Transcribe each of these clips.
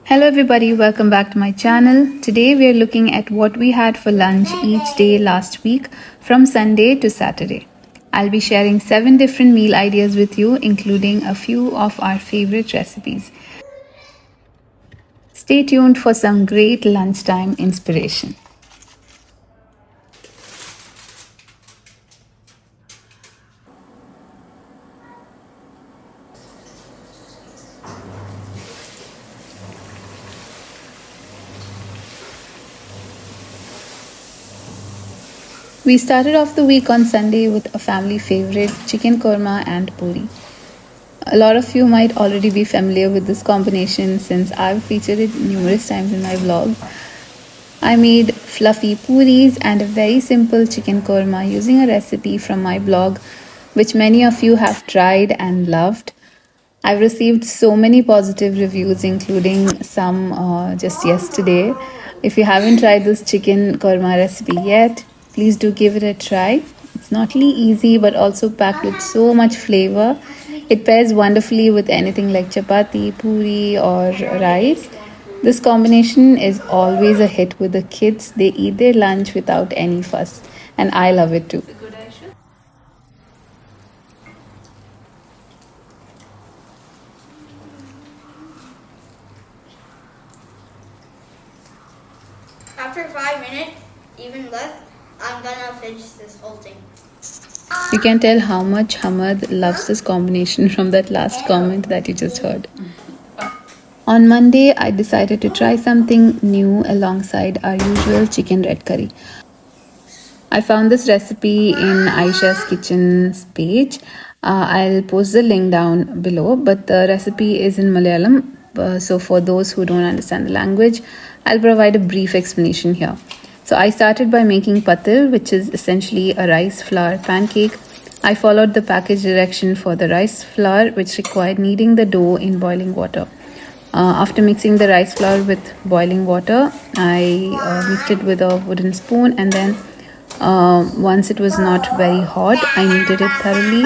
Hello everybody, welcome back to my channel. Today we are looking at what we had for lunch each day last week from Sunday to Saturday. I'll be sharing 7 different meal ideas with you, including a few of our favorite recipes. Stay tuned for some great lunchtime inspiration. We started off the week on Sunday with a family favorite, chicken korma and puri. A lot of you might already be familiar with this combination since I've featured it numerous times in my vlogs. I made fluffy puris and a very simple chicken korma using a recipe from my blog, which many of you have tried and loved. I've received so many positive reviews, including some just yesterday. If you haven't tried this chicken korma recipe yet, please do give it a try. It's not only easy but also packed with so much flavor. It pairs wonderfully with anything like chapati, puri or rice. This combination is always a hit with the kids. They eat their lunch without any fuss, and I love it too. After 5 minutes, even less, I'm gonna finish this whole thing. You can tell how much Hamad loves this combination from that last comment that you just heard. On Monday, I decided to try something new alongside our usual chicken red curry. I found this recipe in Aisha's Kitchen's page. I'll post the link down below, but the recipe is in Malayalam. So for those who don't understand the language, I'll provide a brief explanation here. So I started by making patil, which is essentially a rice flour pancake. I followed the package direction for the rice flour, which required kneading the dough in boiling water. After mixing the rice flour with boiling water, I mixed it with a wooden spoon, and then once it was not very hot, I kneaded it thoroughly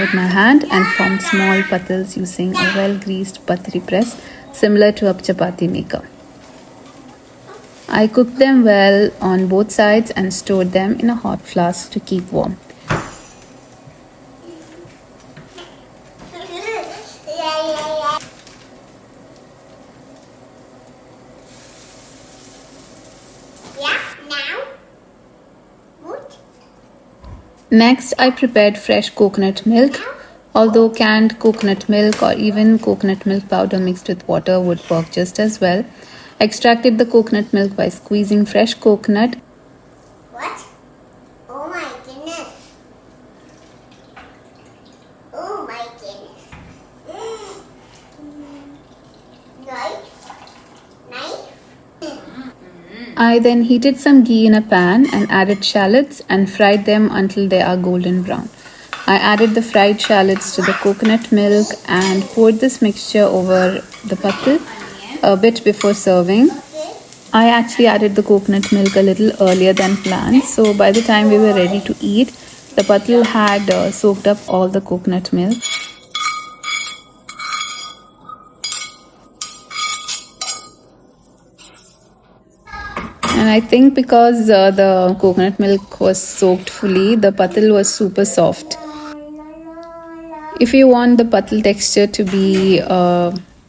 with my hand and formed small patils using a well-greased patri press similar to a chapati maker. I cooked them well on both sides and stored them in a hot flask to keep warm. Next, I prepared fresh coconut milk. Although canned coconut milk or even coconut milk powder mixed with water would work just as well. I extracted the coconut milk by squeezing fresh coconut. What? Oh my goodness. Oh my goodness. Knife? I then heated some ghee in a pan and added shallots and fried them until they are golden brown. I added the fried shallots to the coconut milk and poured this mixture over the patil a bit before serving. I actually added the coconut milk a little earlier than planned, so by the time we were ready to eat, the patil had soaked up all the coconut milk. And I think because the coconut milk was soaked fully, the patil was super soft. If you want the patil texture to be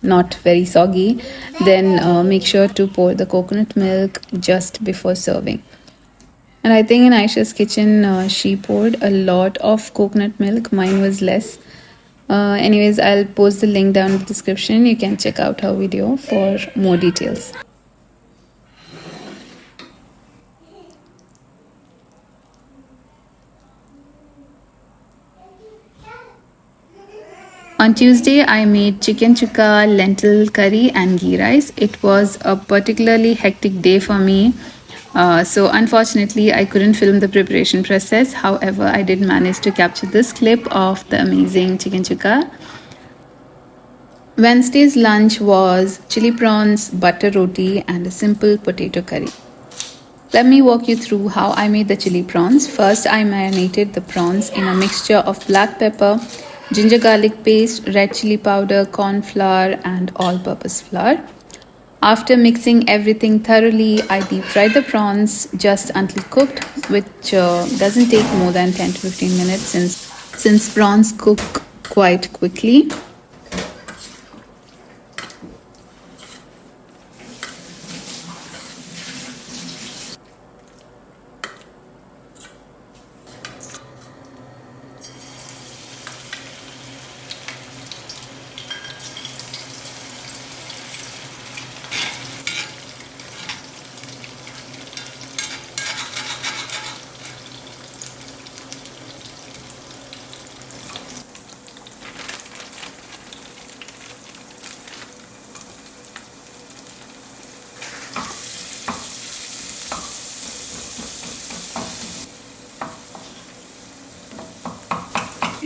not very soggy, then make sure to pour the coconut milk just before serving. And I think in Aisha's kitchen, she poured a lot of coconut milk. Mine was less. Anyways, I'll post the link down in the description. You can check out her video for more details. On Tuesday, I made chicken chukka, lentil curry and ghee rice. It was a particularly hectic day for me. So unfortunately, I couldn't film the preparation process. However, I did manage to capture this clip of the amazing chicken chukka. Wednesday's lunch was chili prawns, butter roti and a simple potato curry. Let me walk you through how I made the chili prawns. First, I marinated the prawns in a mixture of black pepper, ginger garlic paste, red chili powder, corn flour and all-purpose flour. After mixing everything thoroughly, I deep fry the prawns just until cooked, which doesn't take more than 10 to 15 minutes since prawns cook quite quickly.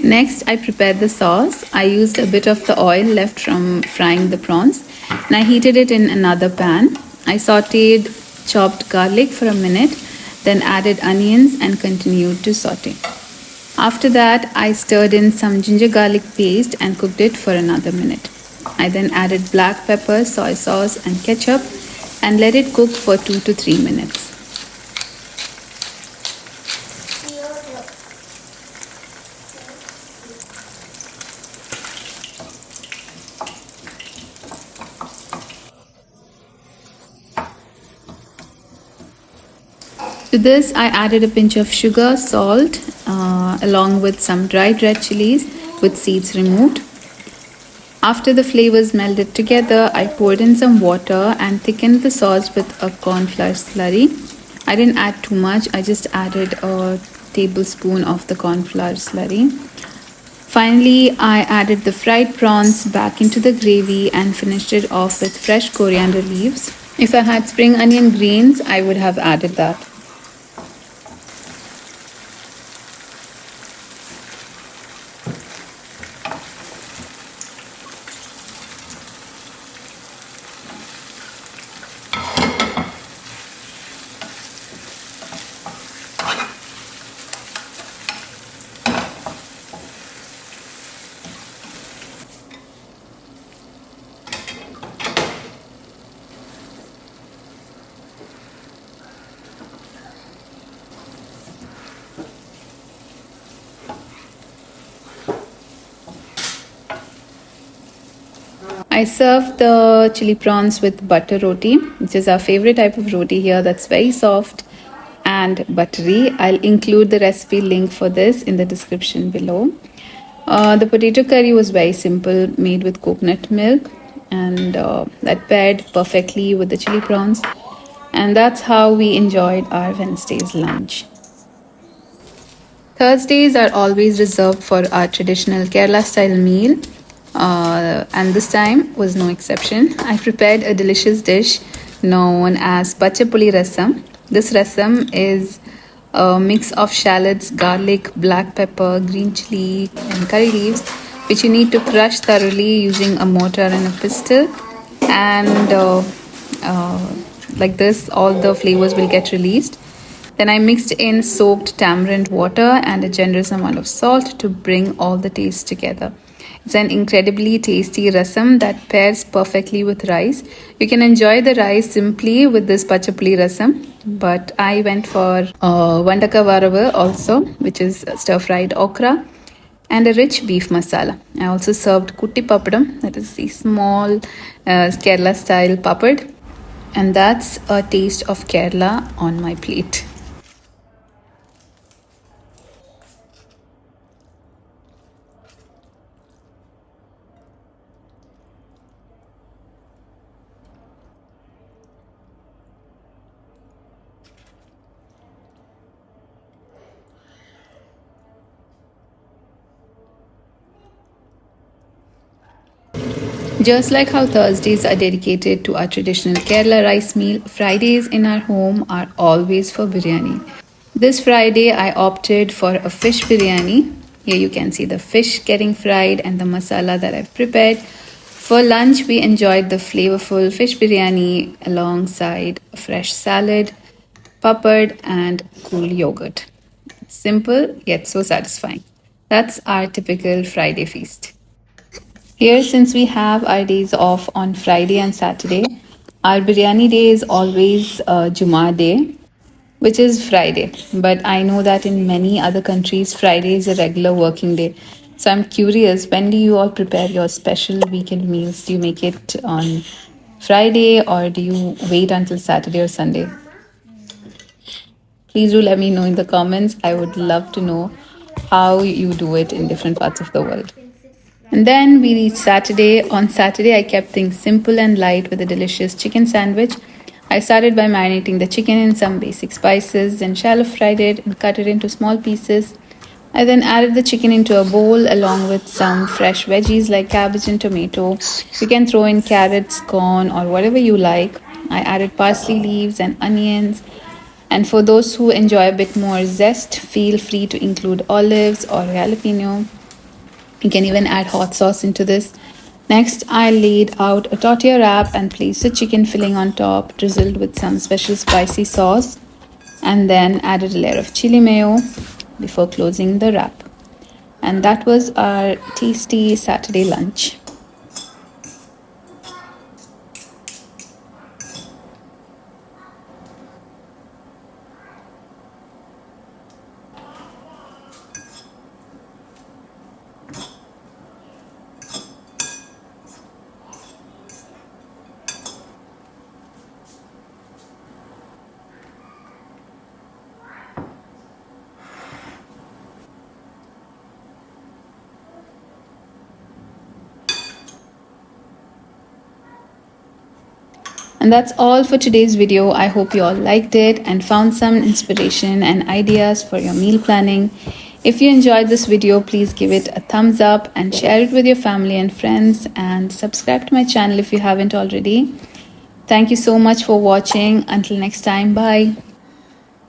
Next, I prepared the sauce. I used a bit of the oil left from frying the prawns and I heated it in another pan. I sauteed chopped garlic for a minute, then added onions and continued to saute. After that, I stirred in some ginger garlic paste and cooked it for another minute. I then added black pepper, soy sauce, and ketchup and let it cook for 2 to 3 minutes. To this, I added a pinch of sugar, salt, along with some dried red chilies with seeds removed. After the flavors melded together, I poured in some water and thickened the sauce with a corn flour slurry. I didn't add too much, I just added a tablespoon of the corn flour slurry. Finally, I added the fried prawns back into the gravy and finished it off with fresh coriander leaves. If I had spring onion greens, I would have added that. I serve the chili prawns with butter roti, which is our favorite type of roti here that's very soft and buttery. I'll include the recipe link for this in the description below. The potato curry was very simple, made with coconut milk, and that paired perfectly with the chili prawns. And that's how we enjoyed our Wednesday's lunch. Thursdays are always reserved for our traditional Kerala style meal, and this time was no exception. I prepared a delicious dish known as pachapuli rasam. This rasam is a mix of shallots, garlic, black pepper, green chili, and curry leaves, which you need to crush thoroughly using a mortar and a pestle. And like this, all the flavors will get released. Then I mixed in soaked tamarind water and a generous amount of salt to bring all the taste together. It's an incredibly tasty rasam that pairs perfectly with rice. You can enjoy the rice simply with this pachapuli rasam, but I went for vandaka varava also, which is stir-fried okra, and a rich beef masala. I also served kutti papadam, that is the small Kerala style papad, and that's a taste of Kerala on my plate. Just like how Thursdays are dedicated to our traditional Kerala rice meal, Fridays in our home are always for biryani. This Friday, I opted for a fish biryani. Here you can see the fish getting fried and the masala that I've prepared. For lunch, we enjoyed the flavorful fish biryani alongside a fresh salad, papad, and cool yogurt. It's simple yet so satisfying. That's our typical Friday feast. Here, since we have our days off on Friday and Saturday, Our biryani day is always Jummah day, which is Friday. But I know that in many other countries, Friday is a regular working day. So I'm curious, when do you all prepare your special weekend meals? Do you make it on Friday or do you wait until Saturday or Sunday? Please do let me know in the comments. I would love to know how you do it in different parts of the world. And then we reached Saturday. On Saturday, I kept things simple and light with a delicious chicken sandwich. I started by marinating the chicken in some basic spices, then shallow fried it and cut it into small pieces. I then added the chicken into a bowl along with some fresh veggies like cabbage and tomato. You can throw in carrots, corn, or whatever you like. I added parsley leaves and onions. And for those who enjoy a bit more zest, feel free to include olives or jalapeno. You can even add hot sauce into this. Next, I laid out a tortilla wrap and placed the chicken filling on top, drizzled with some special spicy sauce, and then added a layer of chili mayo before closing the wrap. And that was our tasty Saturday lunch. And that's all for today's video. I hope you all liked it and found some inspiration and ideas for your meal planning. If you enjoyed this video, please give it a thumbs up and share it with your family and friends, and subscribe to my channel if you haven't already. Thank you so much for watching. Until next time, bye.